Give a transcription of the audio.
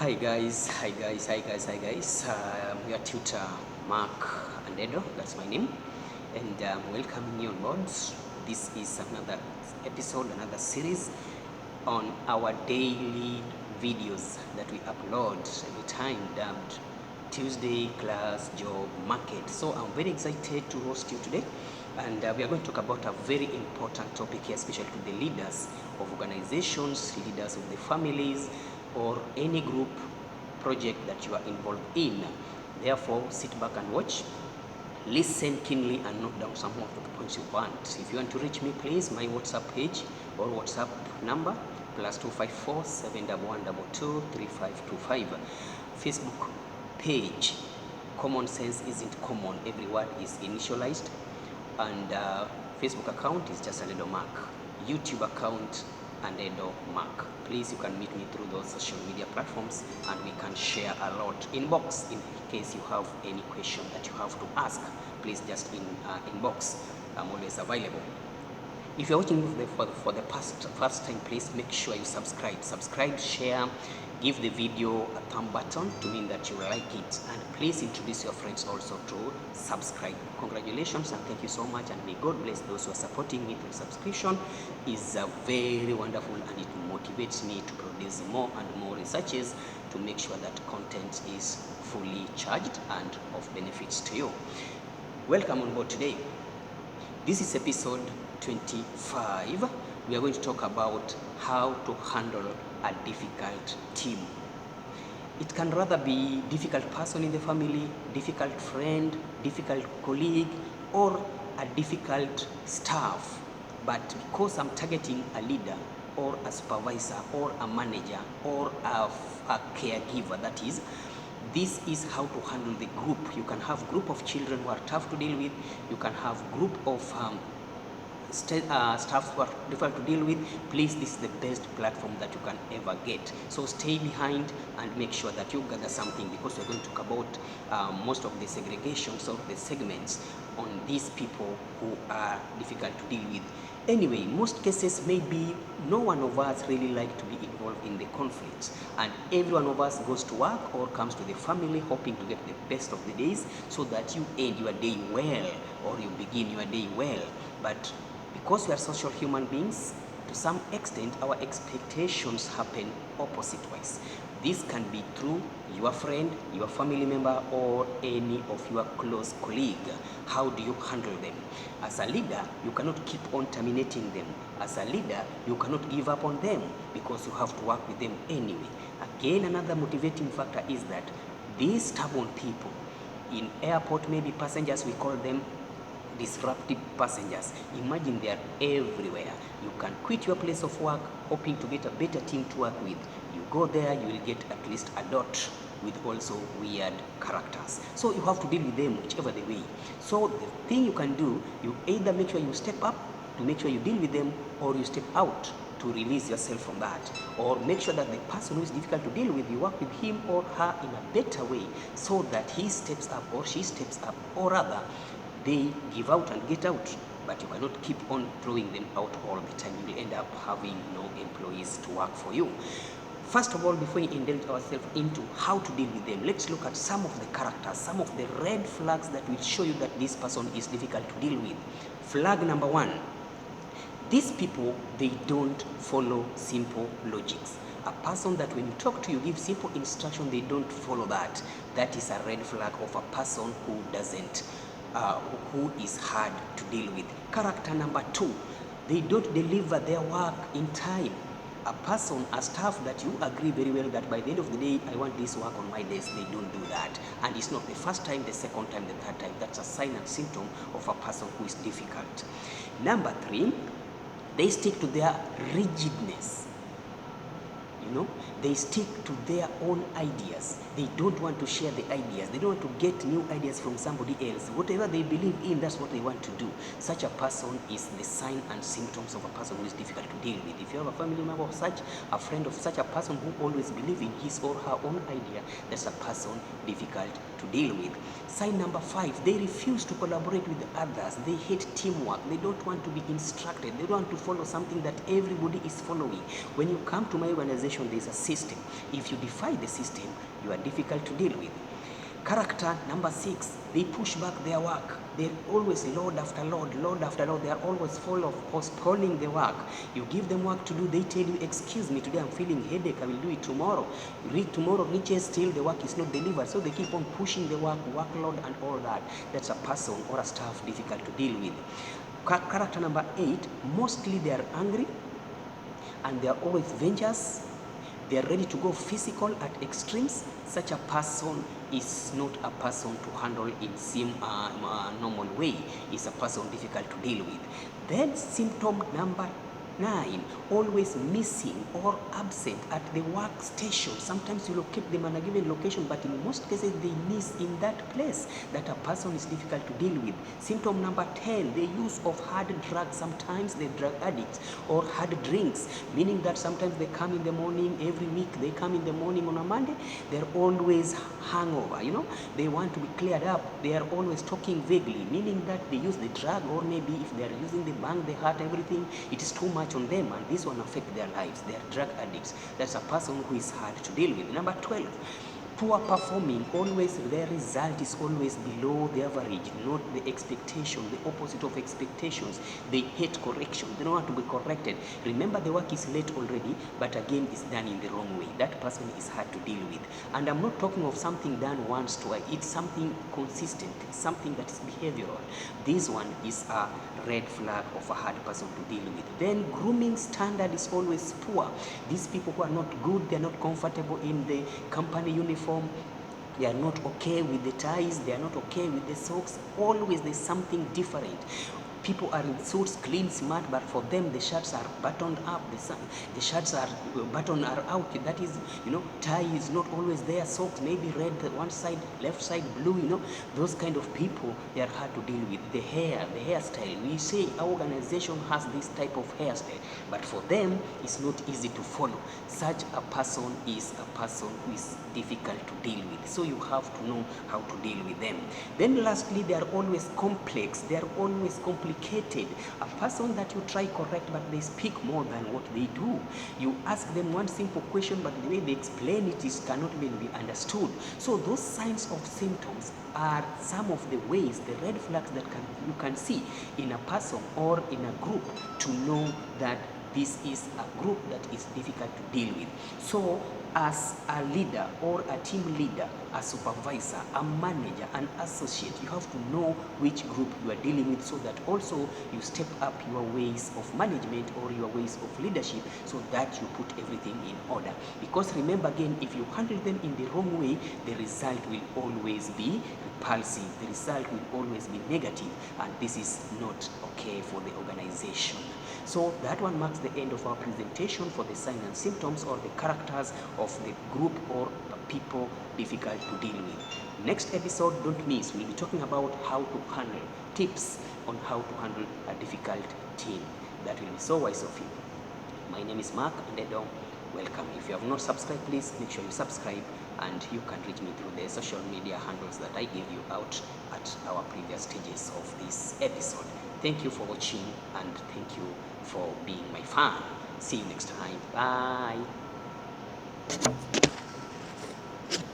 Hi guys. I'm your tutor Mark Andedo, that's my name, and welcoming you on board. This is another episode, another series on our daily videos that we upload every time, dubbed Tuesday Class Job Market. So I'm very excited to host you today, and we are going to talk about a very important topic here, especially to the leaders of organizations, leaders of the families, or any group project that you are involved in. Therefore, sit back and watch, listen keenly, and note down some of the points you want. If you want to reach me, please, my WhatsApp page or WhatsApp number +254 71122 3525. Facebook page, Common Sense Isn't Common, every word is initialized, and Facebook account is just Andedo Mark. YouTube account Andedo Mark. Please, you can meet me through those social media platforms and we can share a lot. Inbox in case you have any question that you have to ask. Please just inbox. I'm always available. If you're watching for the first time, please make sure you subscribe, share, give the video a thumb button to mean that you like it, and please introduce your friends also to subscribe. Congratulations and thank you so much, and may God bless those who are supporting me through subscription. Is very wonderful, and it motivates me to produce more and more researches to make sure that content is fully charged and of benefits to you. Welcome on board today. This is episode 25. We are going to talk about how to handle a difficult team. It can rather be difficult person in the family, difficult friend, difficult colleague, or a difficult staff. But because I'm targeting a leader or a supervisor or a manager or a caregiver, that is, this is how to handle the group. You can have group of children who are tough to deal with. You can have group of staff who are difficult to deal with. Please, this is the best platform that you can ever get. So stay behind and make sure that you gather something, because we're going to talk about most of the segregations of the segments on these people who are difficult to deal with. Anyway, most cases, maybe no one of us really like to be involved in the conflicts, and every one of us goes to work or comes to the family hoping to get the best of the days so that you end your day well or you begin your day well. But because we are social human beings, to some extent our expectations happen opposite wise. This can be through your friend, your family member, or any of your close colleague. How do you handle them? As a leader, you cannot keep on terminating them. As a leader, you cannot give up on them because you have to work with them anyway. Again, another motivating factor is that these stubborn people in airport, maybe passengers, we call them disruptive passengers. Imagine they are everywhere. You can quit your place of work hoping to get a better team to work with. You go there, you will get at least a dot with also weird characters. So you have to deal with them whichever the way. So the thing you can do, you either make sure you step up to make sure you deal with them, or you step out to release yourself from that, or make sure that the person who is difficult to deal with, you work with him or her in a better way so that he steps up or she steps up, or rather they give out and get out. But you cannot keep on throwing them out all the time. You will end up having no employees to work for you. First of all, before we indulge ourselves into how to deal with them, let's look at some of the characters, some of the red flags that will show you that this person is difficult to deal with. Flag number one: these people, they don't follow simple logics. A person that when you talk to, you give simple instruction, they don't follow that. That is a red flag of a person who doesn't who is hard to deal with. Character number two: they don't deliver their work in time. A person, a staff that you agree very well that by the end of the day, I want this work on my desk, they don't do that. And it's not the first time, the second time, the third time. That's a sign and symptom of a person who is difficult. Number three, they stick to their rigidness. They stick to their own ideas. They don't want to share the ideas. They don't want to get new ideas from somebody else. Whatever they believe in, that's what they want to do. Such a person is the sign and symptoms of a person who is difficult to deal with. If you have a family member of such, a friend of such a person who always believes in his or her own idea, that's a person difficult to deal with. Sign number five: they refuse to collaborate with others. They hate teamwork. They don't want to be instructed. They don't want to follow something that everybody is following. When you come to my organization, mentioned, there's a system. If you defy the system, you are difficult to deal with. Character number 6, they push back their work. They always load after load, load after load. They are always full of postponing the work. You give them work to do, they tell you, excuse me, today I'm feeling headache, I will do it tomorrow. Tomorrow reaches, still the work is not delivered. So they keep on pushing the work, workload and all that. That's a person or a staff difficult to deal with. Character number 8, mostly they are angry and they are always vengeance. They are ready to go physical at extremes. Such a person is not a person to handle in some normal way. It's a person difficult to deal with. Then symptom number 9, always missing or absent at the workstation. Sometimes you locate them in a given location, but in most cases they miss in that place. That a person is difficult to deal with. Symptom number 10, the use of hard drugs. Sometimes they're drug addicts or hard drinks, meaning that sometimes they come in the morning, every week they come in the morning on a Monday, they're always hangover, they want to be cleared up. They are always talking vaguely, meaning that they use the drug, or maybe if they are using the bang, the heart, everything, it is too much on them, and this one affect their lives. They are drug addicts. That's a person who is hard to deal with. Number 12, poor performing. Always their result is always below the average, not the expectation, the opposite of expectations. They hate correction. They don't want to be corrected. Remember, the work is late already, but again it's done in the wrong way. That person is hard to deal with. And I'm not talking of something done once, twice. It's something consistent, something that is behavioral. This one is a red flag of a hard person to deal with. Then grooming standard is always poor. These people who are not good, they're not comfortable in the company uniform, they are not okay with the ties, they are not okay with the socks. Always there's something different. People are in suits, clean, smart, but for them the shirts are buttoned up, the shirts are buttoned are out. That is, tie is not always there, socks maybe red one side, left side blue, those kind of people, they are hard to deal with. The hairstyle, we say our organization has this type of hairstyle, but for them it's not easy to follow. Such a person is a person who is difficult to deal with, so you have to know how to deal with them. Then lastly, they are always complex, they are always complicated. A person that you try correct, but they speak more than what they do. You ask them one simple question, but the way they explain it cannot even be understood. So those signs of symptoms are some of the ways, the red flags that you can see in a person or in a group to know that this is a group that is difficult to deal with. So as a leader or a team leader, a supervisor, a manager, an associate, you have to know which group you are dealing with, so that also you step up your ways of management or your ways of leadership, so that you put everything in order. Because remember again, if you handle them in the wrong way, the result will always be repulsive, the result will always be negative, and this is not okay for the organization. So that one marks the end of our presentation for the signs and symptoms or the characters of the group or people difficult to deal with. Next episode, don't miss, we'll be talking about how to handle, tips on how to handle a difficult team. That will be so wise of you. My name is Mark Ndedo. Welcome. If you have not subscribed, please make sure you subscribe, and you can reach me through the social media handles that I gave you out at our previous stages of this episode. Thank you for watching, and thank you for being my fan. See you next time. Bye.